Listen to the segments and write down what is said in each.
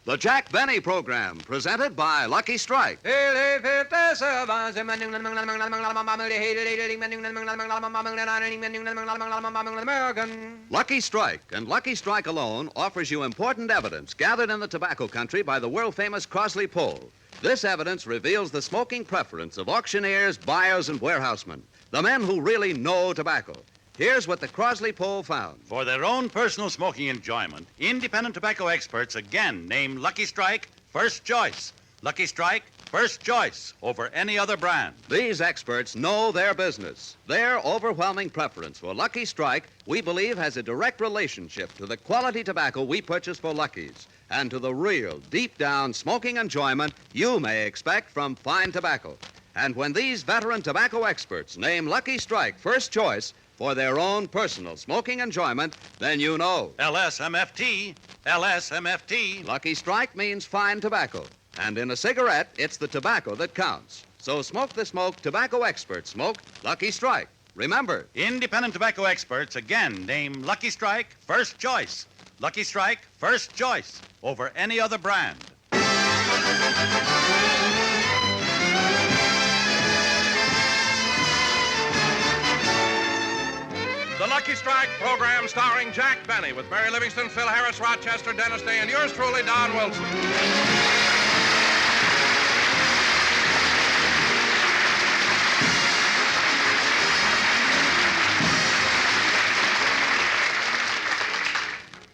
The Jack Benny Program, presented by Lucky Strike. Lucky Strike, and Lucky Strike alone, offers you important evidence gathered in the tobacco country by the world-famous Crosley poll. This evidence reveals the smoking preference of auctioneers, buyers, and warehousemen, the men who really know tobacco. Here's what the Crosley poll found. For their own personal smoking enjoyment, independent tobacco experts again name Lucky Strike first choice. Lucky Strike, first choice over any other brand. These experts know their business. Their overwhelming preference for Lucky Strike, we believe, has a direct relationship to the quality tobacco we purchase for Lucky's and to the real, deep-down smoking enjoyment you may expect from fine tobacco. And when these veteran tobacco experts name Lucky Strike first choice for their own personal smoking enjoyment, then you know. LSMFT, LSMFT. Lucky Strike means fine tobacco. And in a cigarette, it's the tobacco that counts. So smoke the smoke tobacco experts smoke Lucky Strike. Remember, Independent tobacco experts again name Lucky Strike first choice. Lucky Strike, first choice over any other brand. The Lucky Strike program starring Jack Benny with Mary Livingston, Phil Harris, Rochester, Dennis Day, and yours truly, Don Wilson.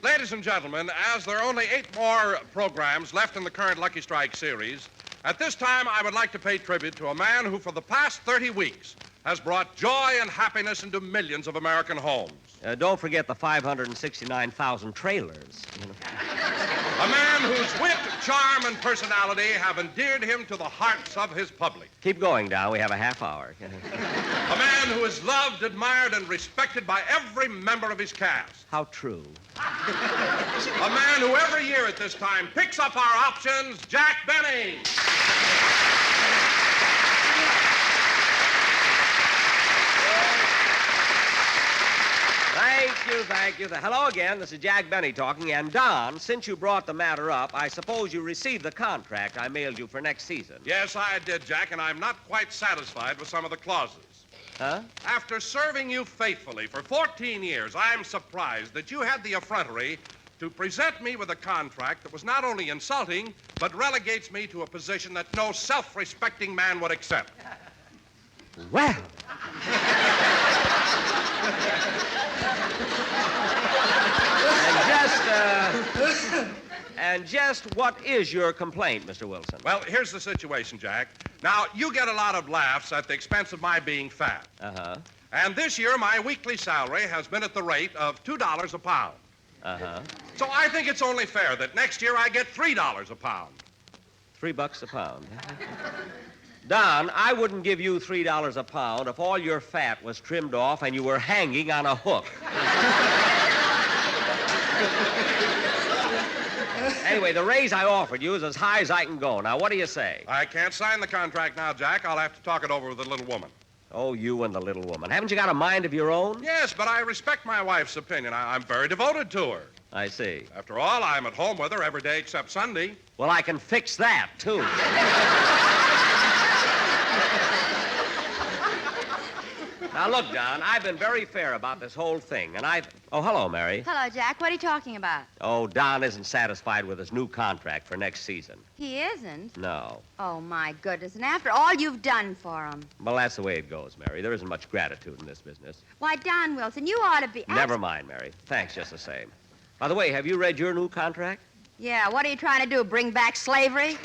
Ladies and gentlemen, as there are only 8 more programs left in the current Lucky Strike series, at this time I would like to pay tribute to a man who for the past 30 weeks has brought joy and happiness into millions of American homes. Don't forget the 569,000 trailers. A man whose wit, charm, and personality have endeared him to the hearts of his public. Keep going, Don. We have a half hour. A man who is loved, admired, and respected by every member of his cast. How true. A man who every year at this time picks up our options, Jack Benny. Thank you. Hello again. This is Jack Benny talking. And Don, since you brought the matter up, I suppose you received the contract I mailed you for next season. Yes, I did, Jack, and I'm not quite satisfied with some of the clauses. Huh? After serving you faithfully for 14 years, I'm surprised that you had the effrontery to present me with a contract that was not only insulting, but relegates me to a position that no self-respecting man would accept. Well. And just what is your complaint, Mr. Wilson? Well, here's the situation, Jack. Now, you get a lot of laughs at the expense of my being fat. Uh-huh. And this year, my weekly salary has been at the rate of $2 a pound. Uh-huh. So I think it's only fair that next year I get $3 a pound. $3 a pound. Don, I wouldn't give you $3 a pound if all your fat was trimmed off and you were hanging on a hook. Anyway, the raise I offered you is as high as I can go. Now, what do you say? I can't sign the contract now, Jack. I'll have to talk it over with the little woman. Oh, you and the little woman. Haven't you got a mind of your own? Yes, but I respect my wife's opinion. I'm very devoted to her. I see. After all, I'm at home with her every day except Sunday. Well, I can fix that, too. Now, look, Don, I've been very fair about this whole thing, and Oh, hello, Mary. Hello, Jack. What are you talking about? Oh, Don isn't satisfied with his new contract for next season. He isn't? No. Oh, my goodness. And after all you've done for him. Well, that's the way it goes, Mary. There isn't much gratitude in this business. Why, Don Wilson, you ought to be... Never mind, Mary. Thanks just the same. By the way, have you read your new contract? Yeah, what are you trying to do, bring back slavery?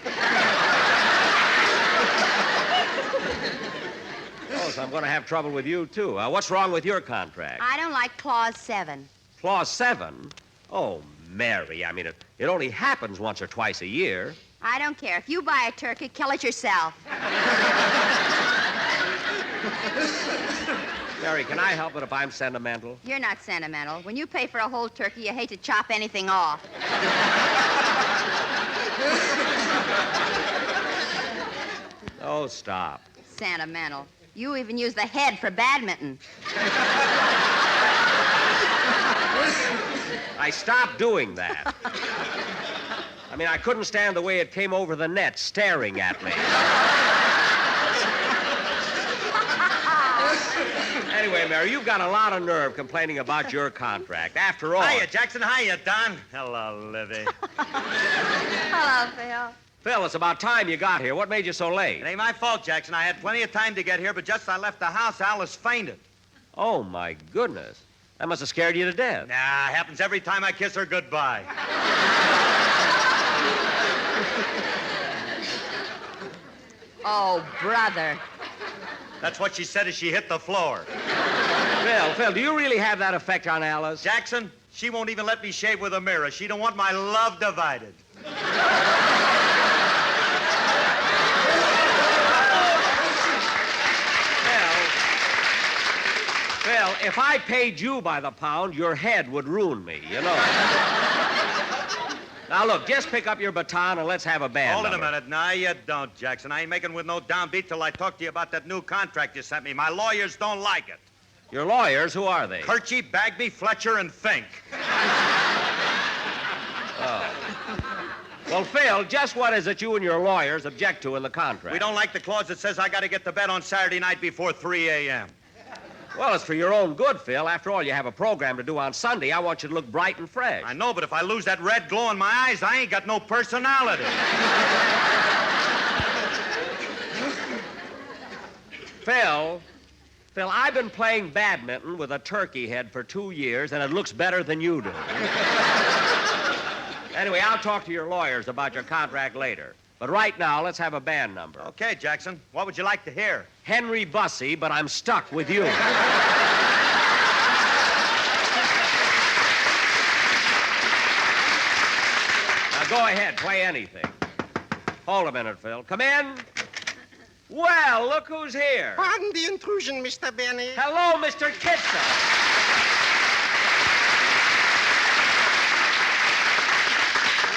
Oh, so I'm going to have trouble with you, too. What's wrong with your contract? I don't like Clause 7. Clause 7? Oh, Mary, I mean, it only happens once or twice a year. I don't care. If you buy a turkey, kill it yourself. Mary, can I help it if I'm sentimental? You're not sentimental. When you pay for a whole turkey, you hate to chop anything off. Oh, stop. Sentimental. You even use the head for badminton. I stopped doing that. I mean, I couldn't stand the way it came over the net, staring at me. Anyway, Mary, you've got a lot of nerve complaining about your contract. After all... Hiya, Jackson. Hiya, Don. Hello, Livy. Hello, Phil. Phil, it's about time you got here. What made you so late? It ain't my fault, Jackson. I had plenty of time to get here, but just as I left the house, Alice fainted. Oh, my goodness. That must have scared you to death. Nah, happens every time I kiss her goodbye. Oh, brother. That's what she said as she hit the floor. Phil, do you really have that effect on Alice? Jackson, she won't even let me shave with a mirror. She don't want my love divided. Phil, if I paid you by the pound, your head would ruin me, you know. Now, look, just pick up your baton and let's have a band Hold it a number. minute. No, you don't, Jackson. I ain't making with no downbeat till I talk to you about that new contract you sent me. My lawyers don't like it. Your lawyers, who are they? Kirchie, Bagby, Fletcher, and Fink. Well, Phil, just what is it you and your lawyers object to in the contract? We don't like the clause that says I got to get to bed on Saturday night before 3 a.m. Well, it's for your own good, Phil. After all, you have a program to do on Sunday. I want you to look bright and fresh. I know, but if I lose that red glow in my eyes, I ain't got no personality. Phil, I've been playing badminton with a turkey head for 2 years, and it looks better than you do. Anyway, I'll talk to your lawyers about your contract later. But right now, let's have a band number. Okay, Jackson. What would you like to hear? Henry Bussey, but I'm stuck with you. Now, go ahead, play anything. Hold a minute, Phil. Come in. Well, look who's here. Pardon the intrusion, Mr. Benny. Hello, Mr. Kitzel.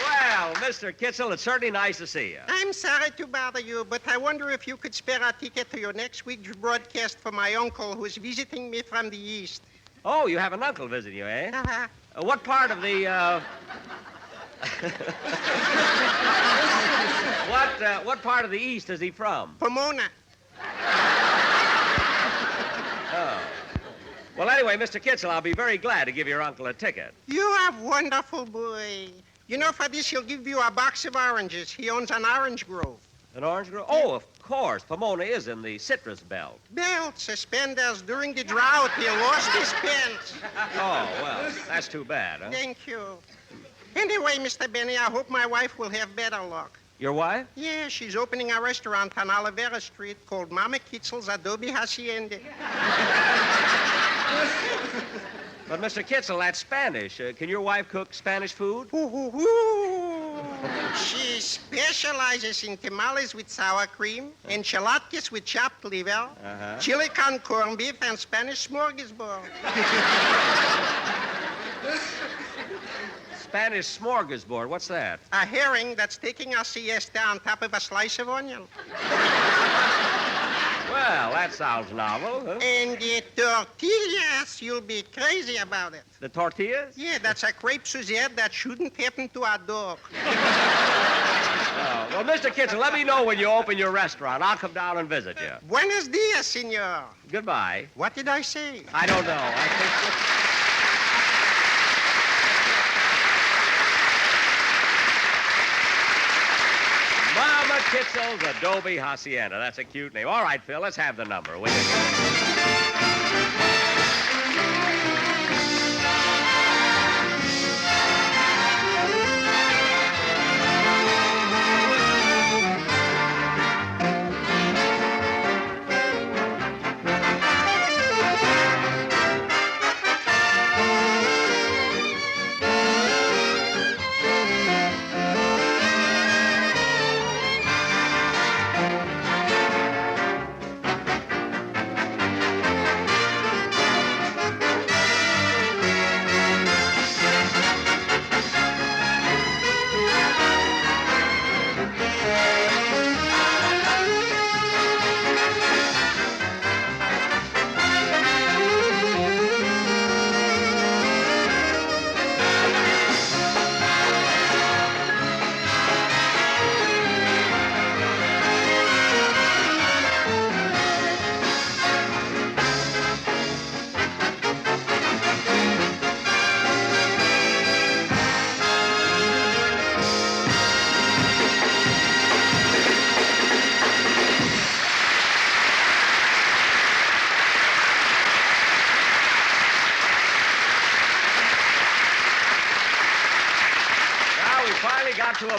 Well, Mr. Kitzel, it's certainly nice to see you. I'm sorry to bother you, but I wonder if you could spare a ticket to your next week's broadcast for my uncle who's visiting me from the east. Oh, you have an uncle visiting you, eh? Uh-huh. What part of the, what part of the East is he from? Pomona. Oh. Well, anyway, Mr. Kitzel, I'll be very glad to give your uncle a ticket. You are wonderful, boy. You know, for this, he'll give you a box of oranges. He owns an orange grove. An orange grove? Oh, of course. Pomona is in the citrus belt. Belt, suspenders. During the drought, he lost his pants. Oh, well, that's too bad, huh? Thank you. Anyway, Mr. Benny, I hope my wife will have better luck. Your wife? Yeah, she's opening a restaurant on Olivera Street called Mama Kitzel's Adobe Hacienda. But, Mr. Kitzel, that's Spanish. Can your wife cook Spanish food? Ooh. She specializes in tamales with sour cream, enchiladas with chopped liver, chili con corned beef, and Spanish smorgasbord. Spanish smorgasbord. What's that? A herring that's taking a siesta on top of a slice of onion. Well, that sounds novel, huh? And the tortillas, you'll be crazy about it. The tortillas? Yeah, that's a crepe Suzette that shouldn't happen to a dog. Oh, well, Mr. Kitzel, let me know when you open your restaurant. I'll come down and visit you. Buenos dias, senor. Goodbye. What did I say? I don't know. I think... Mama Kitzel's Adobe Hacienda. That's a cute name. All right, Phil, let's have the number, will you?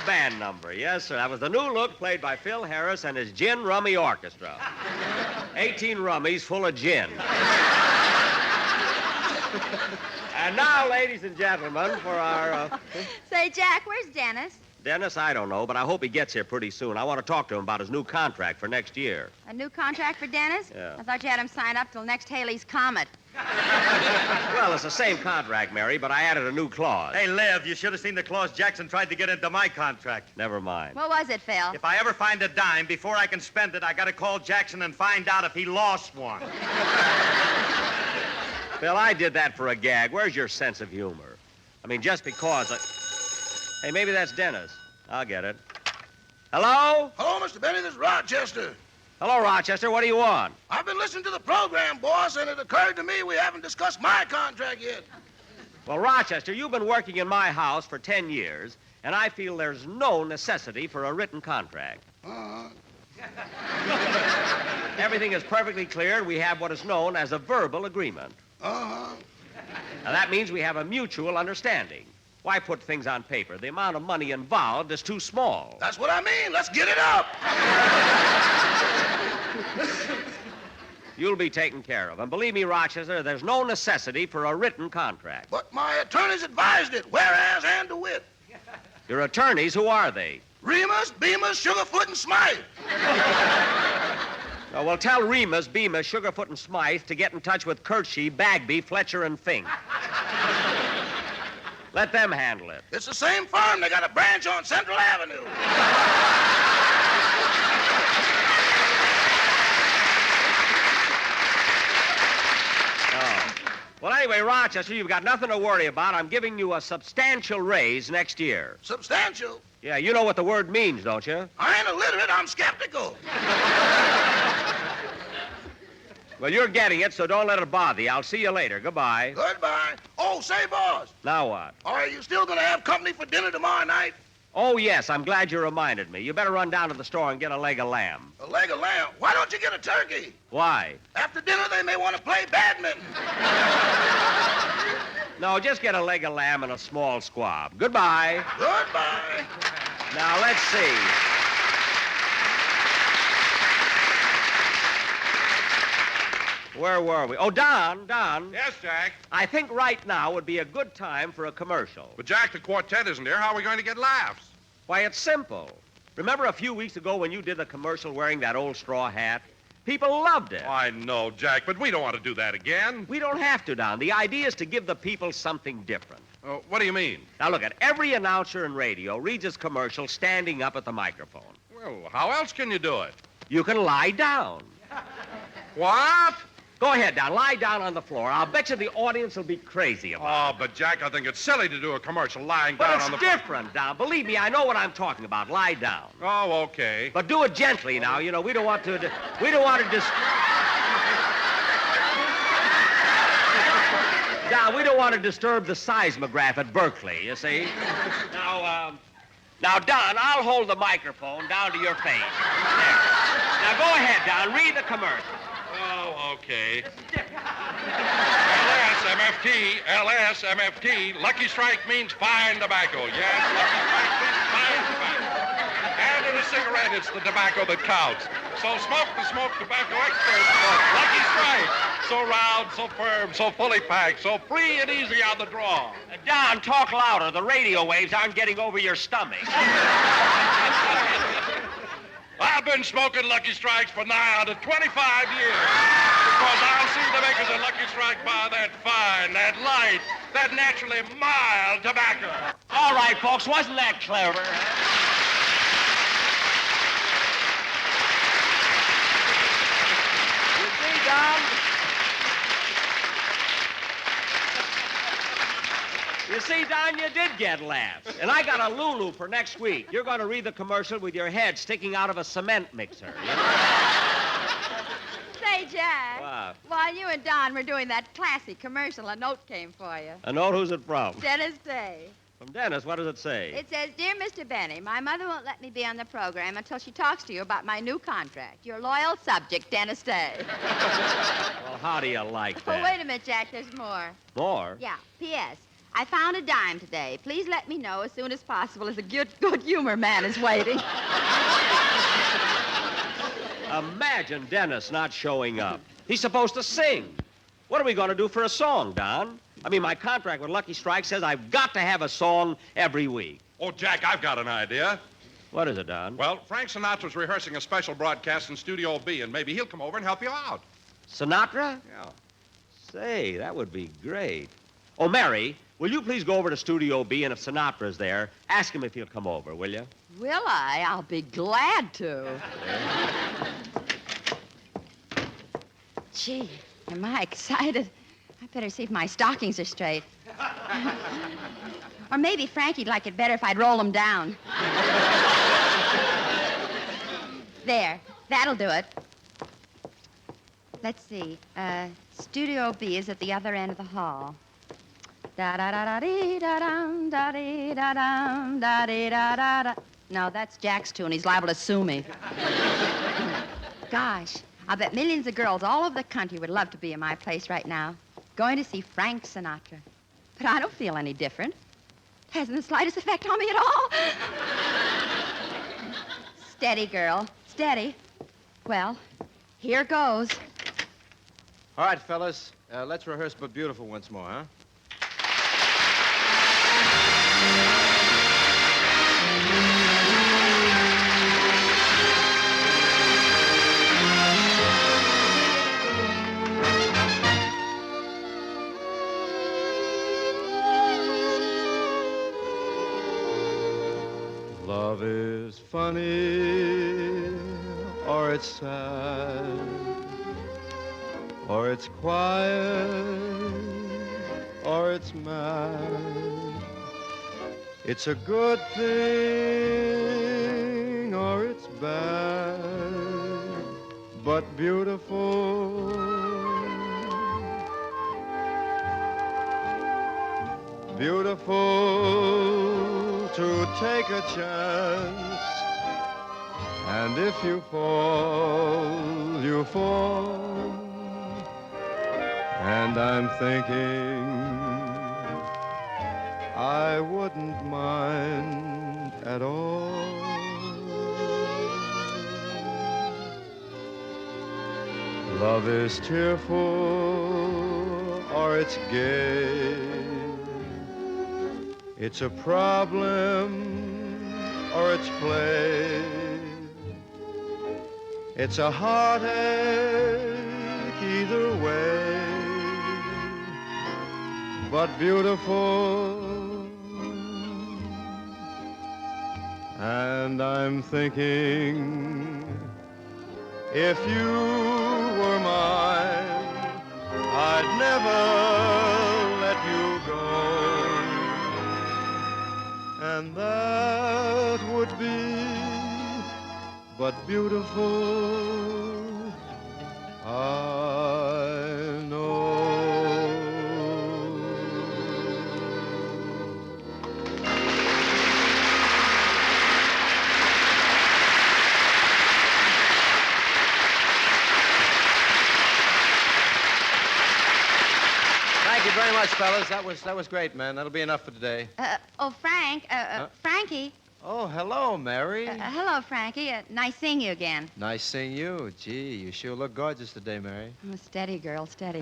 band number. Yes, sir. That was the new look played by Phil Harris and his Gin Rummy Orchestra. 18 rummies full of gin. And now, ladies and gentlemen, for our... Say, Jack, where's Dennis? Dennis, I don't know, but I hope he gets here pretty soon. I want to talk to him about his new contract for next year. A new contract for Dennis? Yeah. I thought you had him sign up till next Haley's Comet. Well, it's the same contract, Mary, but I added a new clause. Hey, Liv, you should have seen the clause Jackson tried to get into my contract. Never mind. What was it, Phil? If I ever find a dime, before I can spend it, I gotta call Jackson and find out if he lost one. Phil, I did that for a gag. Where's your sense of humor? I mean, just because I... Hey, maybe that's Dennis. I'll get it. Hello? Hello, Mr. Benny. This is Rochester. Hello, Rochester. What do you want? I've been listening to the program, boss, and it occurred to me we haven't discussed my contract yet. Well, Rochester, you've been working in my house for 10 years, and I feel there's no necessity for a written contract. Everything is perfectly clear, and we have what is known as a verbal agreement. Now, that means we have a mutual understanding. Why put things on paper? The amount of money involved is too small. That's what I mean. Let's get it up. You'll be taken care of. And believe me, Rochester, there's no necessity for a written contract. But my attorneys advised it, whereas and to wit. Your attorneys, who are they? Remus, Bemis, Sugarfoot, and Smythe. Well, tell Remus, Bemis, Sugarfoot, and Smythe to get in touch with Kirchie, Bagby, Fletcher, and Fink. Let them handle it. It's the same firm. They got a branch on Central Avenue. Oh. Well, anyway, Rochester, you've got nothing to worry about. I'm giving you a substantial raise next year. Substantial? Yeah, you know what the word means, don't you? I ain't illiterate. I'm skeptical. Well, you're getting it, so don't let it bother you. I'll see you later. Goodbye. Goodbye. Oh, say, boss, Now what? are you still going to have company for dinner tomorrow night? Oh, yes, I'm glad you reminded me. You better run down to the store and get a leg of lamb. A leg of lamb? Why don't you get a turkey? Why? After dinner, they may want to play badminton. No, just get a leg of lamb and a small squab. Goodbye. Goodbye. Now, let's see. Where were we? Oh, Don. Yes, Jack. I think right now would be a good time for a commercial. But, Jack, the quartet isn't here. How are we going to get laughs? Why, it's simple. Remember a few weeks ago when you did the commercial wearing that old straw hat? People loved it. I know, Jack, but we don't want to do that again. We don't have to, Don. The idea is to give the people something different. What do you mean? Now, look, every announcer in radio reads his commercial standing up at the microphone. Well, how else can you do it? You can lie down. What? Go ahead, Don. Lie down on the floor. I'll bet you the audience will be crazy about it. Oh, but, Jack, I think it's silly to do a commercial lying But down it's on the different, Don. Believe me, I know what I'm talking about. Lie down. Oh, okay. But do it gently now. You know, we don't want to Don, we don't want to disturb the seismograph at Berkeley, you see. Now, Don, I'll hold the microphone down to your face. There. Now, go ahead, Don. Read the commercial. Oh, okay. LSMFT. Lucky Strike means fine tobacco. Yes, Lucky Strike means fine tobacco. And in a cigarette, it's the tobacco that counts. So smoke the smoke tobacco experts smoke. Lucky Strike. So round, so firm, so fully packed, so free and easy on the draw. Don, talk louder. The radio waves aren't getting over your stomach. I've been smoking Lucky Strikes for nigh on to 25 years. Because I've seen the makers of Lucky Strike buy that fine, that light, that naturally mild tobacco. All right, folks, wasn't that clever? You see, Don? You see, Don, you did get laughs. And I got a Lulu for next week. You're going to read the commercial with your head sticking out of a cement mixer. You know? Say, Jack. What? While you and Don were doing that classy commercial, a note came for you. A note? Who's it from? Dennis Day. From Dennis. What does it say? It says, Dear Mr. Benny, my mother won't let me be on the program until she talks to you about my new contract. Your loyal subject, Dennis Day. Well, how do you like that? Oh, wait a minute, Jack. There's more. More? Yeah. P.S. I found a dime today. Please let me know as soon as possible, as a good humor man is waiting. Imagine Dennis not showing up. He's supposed to sing. What are we going to do for a song, Don? I mean, my contract with Lucky Strike says I've got to have a song every week. Oh, Jack, I've got an idea. What is it, Don? Well, Frank Sinatra's rehearsing a special broadcast in Studio B, and maybe he'll come over and help you out. Sinatra? Yeah. Say, that would be great. Oh, Mary, will you please go over to Studio B, and if Sinatra's there, ask him if he'll come over, will you? Will I? I'll be glad to. Gee, am I excited? I better see if my stockings are straight. Or maybe Frankie'd like it better if I'd roll them down. There, that'll do it. Let's see. Studio B is at the other end of the hall. Da-da-da-da-dee-da-dum, da-dee-da-dum, da-dee-da-da-da. No, that's Jack's tune. He's liable to sue me. Gosh, I'll bet millions of girls all over the country would love to be in my place right now, going to see Frank Sinatra. But I don't feel any different. It hasn't the slightest effect on me at all. Steady, girl. Steady. Well, here goes. All right, fellas, let's rehearse But Beautiful once more, huh? Love is funny, or it's sad, or it's quiet, or it's mad. It's a good thing, or it's bad, but beautiful. Beautiful to take a chance, and if you fall, you fall. And I'm thinking I wouldn't mind at all. Love is tearful or it's gay. It's a problem or it's play. It's a heartache either way, but beautiful. And I'm thinking, if you were mine, I'd never let you go. And that would be but beautiful, I know. Thank you very much, fellas. That was great, man. That'll be enough for today. Frankie. Oh, hello, Mary. Hello, Frankie. Nice seeing you again. Nice seeing you. Gee, you sure look gorgeous today, Mary. Oh, steady, girl, steady.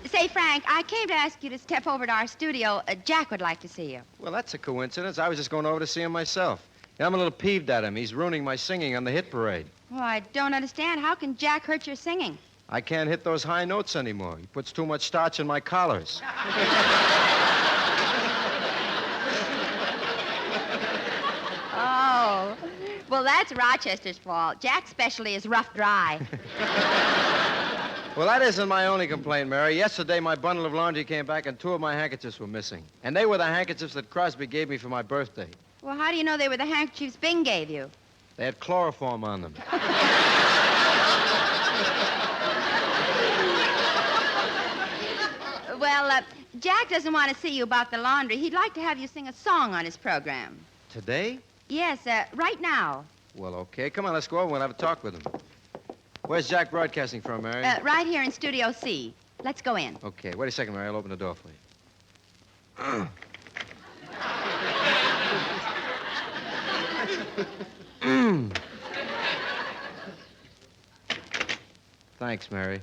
Say, Frank, I came to ask you to step over to our studio. Jack would like to see you. Well, that's a coincidence. I was just going over to see him myself. Yeah, I'm a little peeved at him. He's ruining my singing on the hit parade. Well, I don't understand. How can Jack hurt your singing? I can't hit those high notes anymore. He puts too much starch in my collars. Oh, well, that's Rochester's fault. Jack's specialty is rough dry. Well, that isn't my only complaint, Mary. Yesterday, my bundle of laundry came back and 2 of my handkerchiefs were missing. And they were the handkerchiefs that Crosby gave me for my birthday. Well, how do you know they were the handkerchiefs Bing gave you? They had chloroform on them. Well, Jack doesn't want to see you about the laundry. He'd like to have you sing a song on his program. Today? Yes, right now. Well, okay. Come on, let's go over and we'll have a talk with him. Where's Jack broadcasting from, Mary? Right here in Studio C. Let's go in. Okay, wait a second, Mary. I'll open the door for you. Thanks, Mary.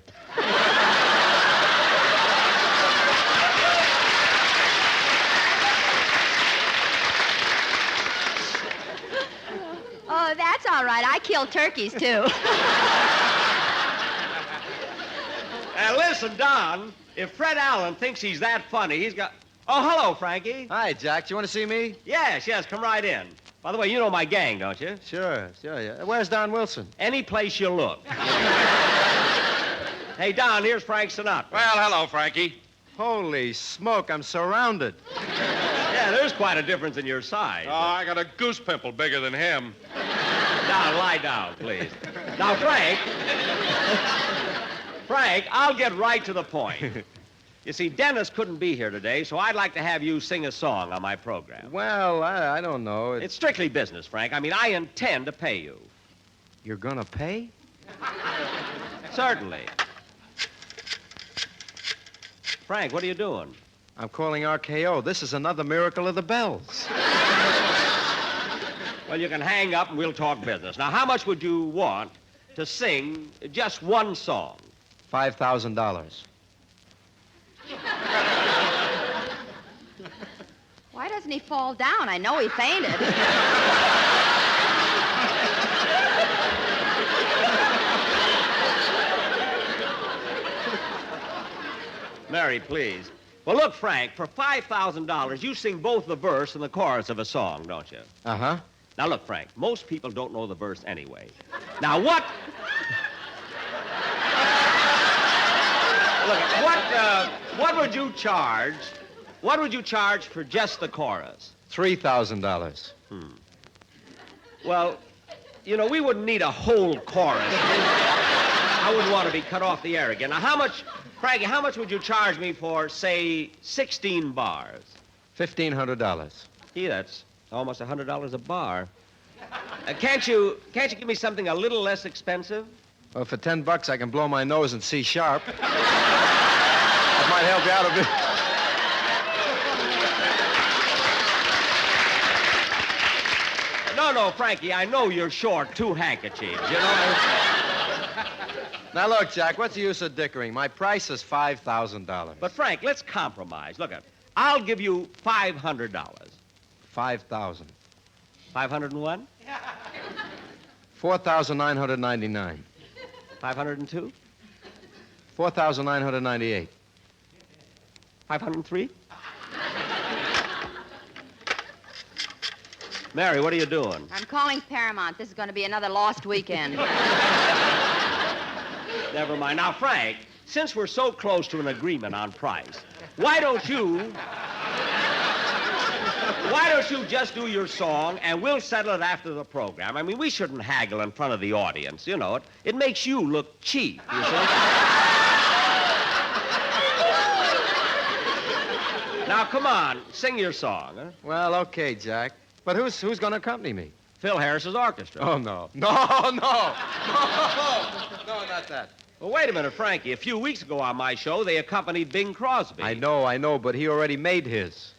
Oh, that's all right. I kill turkeys, too. Listen, Don, if Fred Allen thinks he's that funny, he's got... Oh, hello, Frankie. Hi, Jack. Do you want to see me? Yes, come right in. By the way, you know my gang, don't you? Sure, yeah. Where's Don Wilson? Any place you look. Hey, Don, here's Frank Sinatra. Well, hello, Frankie. Holy smoke, I'm surrounded. Yeah, there's quite a difference in your size. Oh, I got a goose pimple bigger than him. Don, lie down, please. Now, Frank, I'll get right to the point. You see, Dennis couldn't be here today, so I'd like to have you sing a song on my program. Well, I don't know. It's strictly business, Frank. I mean, I intend to pay you. You're gonna pay? Certainly. Frank, what are you doing? I'm calling RKO. This is another miracle of the bells. Well, you can hang up and we'll talk business. Now, how much would you want to sing just one song? $5,000. Why doesn't he fall down? I know he fainted. Mary, please. Well, look, Frank, for $5,000, you sing both the verse and the chorus of a song, don't you? Uh-huh. Now, look, Frank, most people don't know the verse anyway. Now, what... What would you charge? What would you charge for just the chorus? $3,000. Well, you know, we wouldn't need a whole chorus. I wouldn't want to be cut off the air again. Now, Frankie, how much would you charge me for, say, 16 bars? $1,500. Gee, that's almost $100 a bar. Can't you give me something a little less expensive? Well, for $10, I can blow my nose in C sharp. That might help you out a bit. No, Frankie, I know you're short 2 handkerchiefs, you know? Now, look, Jack, what's the use of dickering? My price is $5,000. But, Frank, let's compromise. Look, I'll give you $500. 5,000. 501? 4,999. 502? 4,998. 503? Mary, what are you doing? I'm calling Paramount. This is going to be another lost weekend. Never mind. Now, Frank, since we're so close to an agreement on price, why don't you just do your song and we'll settle it after the program? I mean, we shouldn't haggle in front of the audience, you know. It makes you look cheap, you see. Now, come on, sing your song, huh? Well, okay, Jack. But who's going to accompany me? Phil Harris's orchestra. Oh, no. No, not that. Well, wait a minute, Frankie. A few weeks ago on my show, they accompanied Bing Crosby. I know, but he already made his.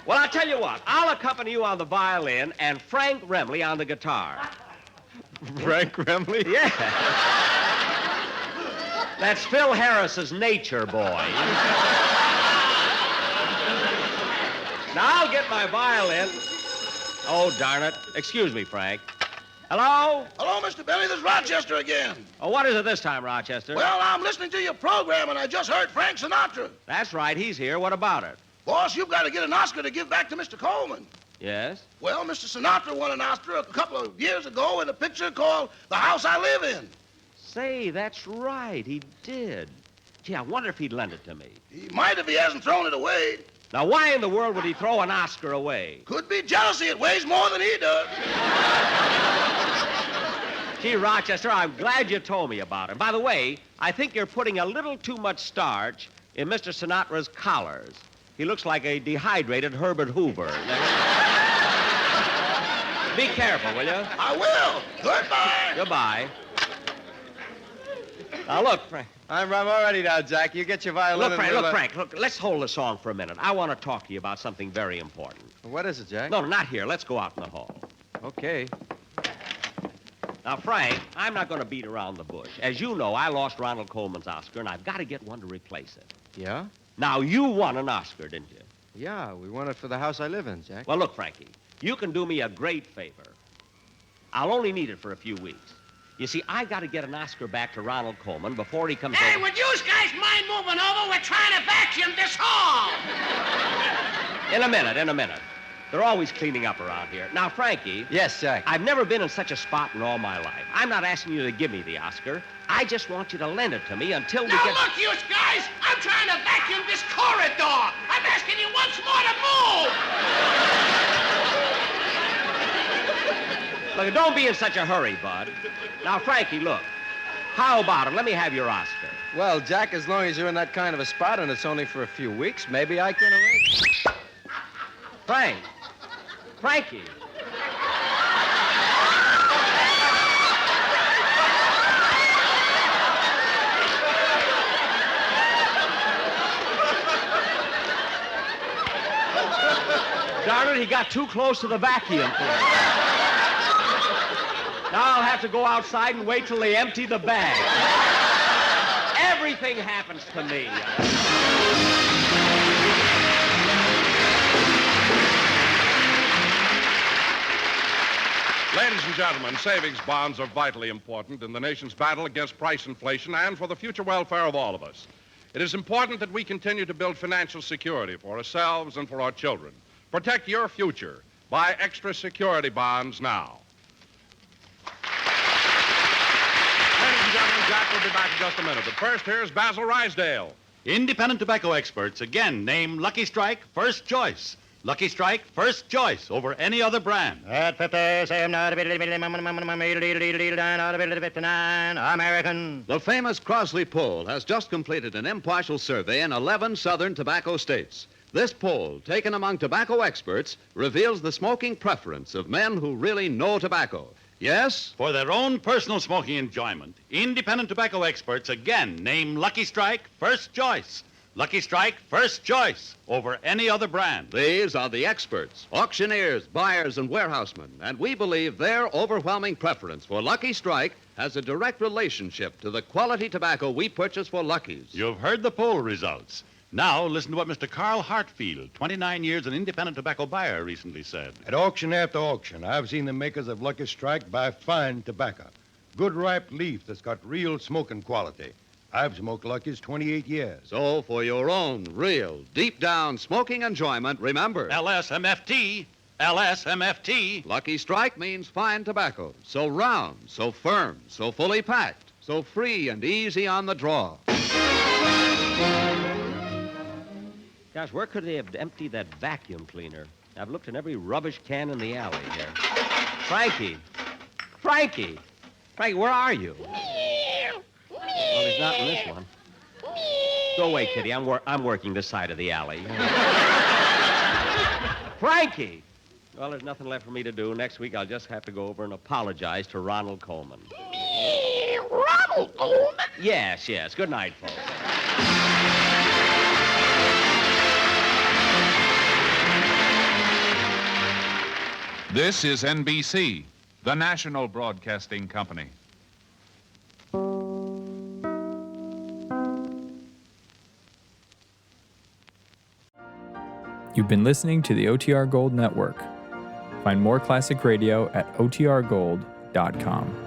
Well, I'll tell you what. I'll accompany you on the violin and Frank Remley on the guitar. Frank Remley? Yeah. That's Phil Harris's Nature Boy. Now, I'll get my violin. Oh, darn it. Excuse me, Frank. Hello? Hello, Mr. Benny. This is Rochester again. Oh, what is it this time, Rochester? Well, I'm listening to your program, and I just heard Frank Sinatra. That's right. He's here. What about it? Boss, you've got to get an Oscar to give back to Mr. Coleman. Yes? Well, Mr. Sinatra won an Oscar a couple of years ago in a picture called The House I Live In. Say, that's right. He did. Gee, I wonder if he'd lend it to me. He might if he hasn't thrown it away. Now, why in the world would he throw an Oscar away? Could be jealousy. It weighs more than he does. Gee, Rochester, I'm glad you told me about it. By the way, I think you're putting a little too much starch in Mr. Sinatra's collars. He looks like a dehydrated Herbert Hoover. Be careful, will you? I will. Goodbye. Goodbye. Now, look, Frank. I'm already now, Jack. You get your violin. Look, Frank, let's hold the song for a minute. I want to talk to you about something very important. What is it, Jack? No, not here. Let's go out in the hall. Okay. Now, Frank, I'm not going to beat around the bush. As you know, I lost Ronald Coleman's Oscar, and I've got to get one to replace it. Yeah? Now, you won an Oscar, didn't you? Yeah, we won it for the house I live in, Jack. Well, look, Frankie, you can do me a great favor. I'll only need it for a few weeks. You see, I got to get an Oscar back to Ronald Coleman before he comes Hey, over. would you guys mind moving over? We're trying to vacuum this hall. In a minute. They're always cleaning up around here. Now, Frankie. Yes, Jack. I've never been in such a spot in all my life. I'm not asking you to give me the Oscar. I just want you to lend it to me until we Now, get... look, you guys, I'm trying to vacuum this corridor. I'm asking you once more to move. Look, don't be in such a hurry, Bud. Now, Frankie, look. How about it? Let me have your Oscar. Well, Jack, as long as you're in that kind of a spot and it's only for a few weeks, maybe I can arrange. Frankie. Darn it, he got too close to the vacuum cleaner. Now I'll have to go outside and wait till they empty the bag. Everything happens to me. Ladies and gentlemen, savings bonds are vitally important in the nation's battle against price inflation and for the future welfare of all of us. It is important that we continue to build financial security for ourselves and for our children. Protect your future. Buy extra security bonds now. Ladies and gentlemen, Jack will be back in just a minute. But first, here's Basil Rysdale. Independent tobacco experts again name Lucky Strike first choice. Lucky Strike first choice over any other brand. At 59, American. The famous Crosley poll has just completed an impartial survey in 11 southern tobacco states. This poll, taken among tobacco experts, reveals the smoking preference of men who really know tobacco. Yes? For their own personal smoking enjoyment, independent tobacco experts again name Lucky Strike first choice. Lucky Strike first choice over any other brand. These are the experts, auctioneers, buyers, and warehousemen, and we believe their overwhelming preference for Lucky Strike has a direct relationship to the quality tobacco we purchase for Lucky's. You've heard the poll results. Now listen to what Mr. Carl Hartfield, 29 years an independent tobacco buyer, recently said. At auction after auction, I've seen the makers of Lucky Strike buy fine tobacco. Good ripe leaf that's got real smoking quality. I've smoked Lucky's 28 years. So for your own real, deep-down smoking enjoyment, remember... LSMFT. LSMFT. Lucky Strike means fine tobacco. So round, so firm, so fully packed, so free and easy on the draw. Gosh, where could they have emptied that vacuum cleaner? I've looked in every rubbish can in the alley here. Frankie! Frankie, where are you? Well, he's not in this one. Go away, Kitty. I'm working this side of the alley. Frankie! Well, there's nothing left for me to do. Next week, I'll just have to go over and apologize to Ronald Coleman. Ronald Coleman? Yes. Good night, folks. This is NBC, the national broadcasting company. You've been listening to the OTR Gold Network. Find more classic radio at otrgold.com.